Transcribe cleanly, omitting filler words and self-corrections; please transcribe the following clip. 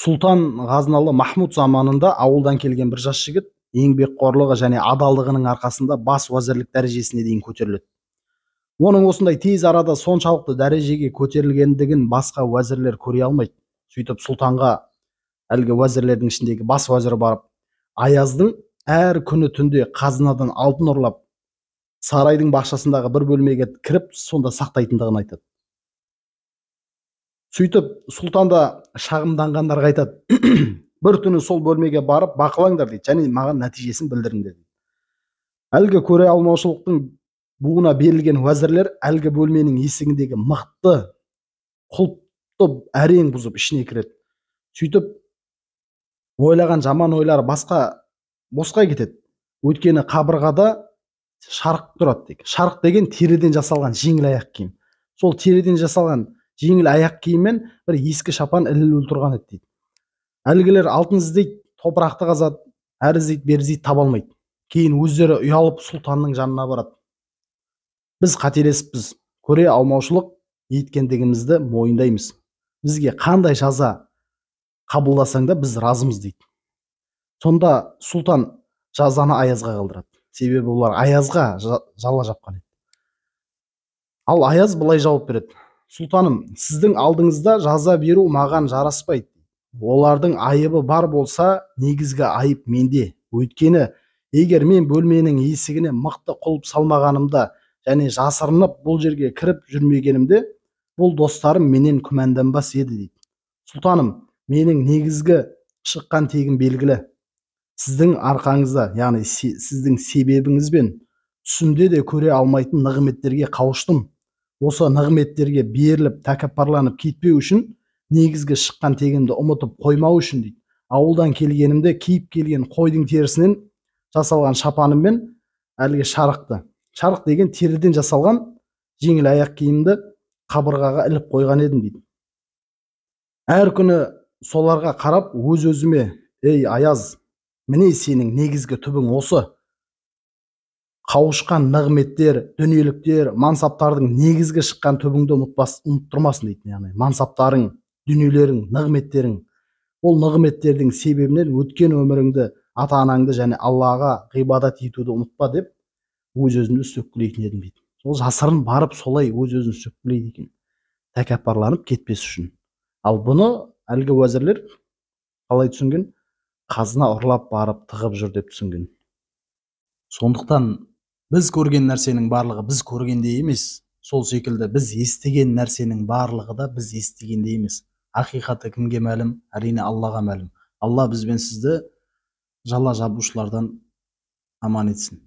Сұлтан Ғазналы Махмұд заманында ауылдан келген бір жас жігіт еңбекқорлығы және адалдығының арқасында бас уәзірлік дәрежесіне дейін көтеріледі. Оның осындай тез арада соншалықты дәрежеге көтерілгендігін басқа уәзірлер көре алмайды. Сөйтіп сұлтанға әлгі уәзірлердің ішіндегі бас уәзірі барып, Аяздың әр күні түнде қазынадан алтын ұрлап, сарайдың бақшасындағы бір бөлмеге кіріп, сонда сақтайтындығын айтады. Сөйтіп сұлтан да шағымданғандарға айтады: бір түні сол бөлмеге барып бақылаңдар дейді, және маған нәтижесін білдіріңдер дейді. Әлгі көре алмаушылықтың буына берілген уәзірлер әлгі бөлменің есігіндегі мықты құлыпты әрең бұзып ішіне кіреді. Сөйтіп ойлаған жаман ойлары босқа кетеді. Өйткені қабырғада шарық тұрады дейді. Шарық деген теріден жасалған жеңіл аяқ киім. Сол теріден жасалған жеңіл аяқ киіммен бір ескі шапан ілулі тұрған еді дейді. Әлгілер алтын іздейді, топырақты қазады, әрі іздейді, бері іздейді, таба алмайды. Кейін өздері ұялып сұлтанның жанына барады. Біз қателесіппіз, көре алмаушылық еткендігімізді мойындаймыз. Бізге қандай жаза қабылдасаң да біз разымыз дейді. Сонда сұлтан жазаны Аязға қалдырады. Себебі олар Аязға жала жапқан еді. Ал Аяз былай жауап береді: сұлтаным, сіздің алдыңызда жаза беру маған жараспайды. Олардың айыбы бар болса, негізгі айып менде. Өйткені егер мен бөлменің есігіне мықты құлып салмағанымда және жасырынып бұл жерге кіріп жүрмегенімде, бұл достарым менен күмәнданбас еді дейді. Сұлтаным, менің негізгі шыққан тегім белгілі. Сіздің арқаңызда, яғни сіздің себебіңізбен түсімде де көре алмайтын нығметтерге қауыштым. Осы нығметтерге беріліп, тәкаппарланып кетпеу үшін, негізгі шыққан тегімді ұмытып қоймау үшін дейді, ауылдан келгенімде киіп келген қойдың терісінен жасалған шапаныммен әлгі шарық деген теріден жасалған жеңіл аяқ киімді қабырғаға іліп қойған едім дейді. Әр күні соларға қарап өз-өзіме: ей Аяз, міне сенің негізгі түбің осы. Қауышқан нығметтер, дүниеліктер, мансаптардың негізгі шыққан түбіңді ұмыттырмасын дейді. Яғни мансаптарың, дүниелерің, нығметтерің, ол нығметтердің себебінен өткен өміріңді, ата-анаңды және Аллаға ғибадат етуді ұмытпа деп өз-өзімді сөккілейтін едім дейді. Сол жасырын барып солай өз-өзін сөккілейді екен, тәкаппарланып кетпес үшін. Ал бұны әлгі уәзірлер қалай түсінген? Қазына ұрлап барып тығып жүр деп түсінген. Сондықтан біз көрген нәрсенің барлығы біз көргенде емес, сол секілді біз естіген нәрсенің барлығы да біз естігенде емес. Ақиқаты кімге мәлім? Әрине Аллаға мәлім. Алла біз бен сізді жала жабушылардан аман етсін.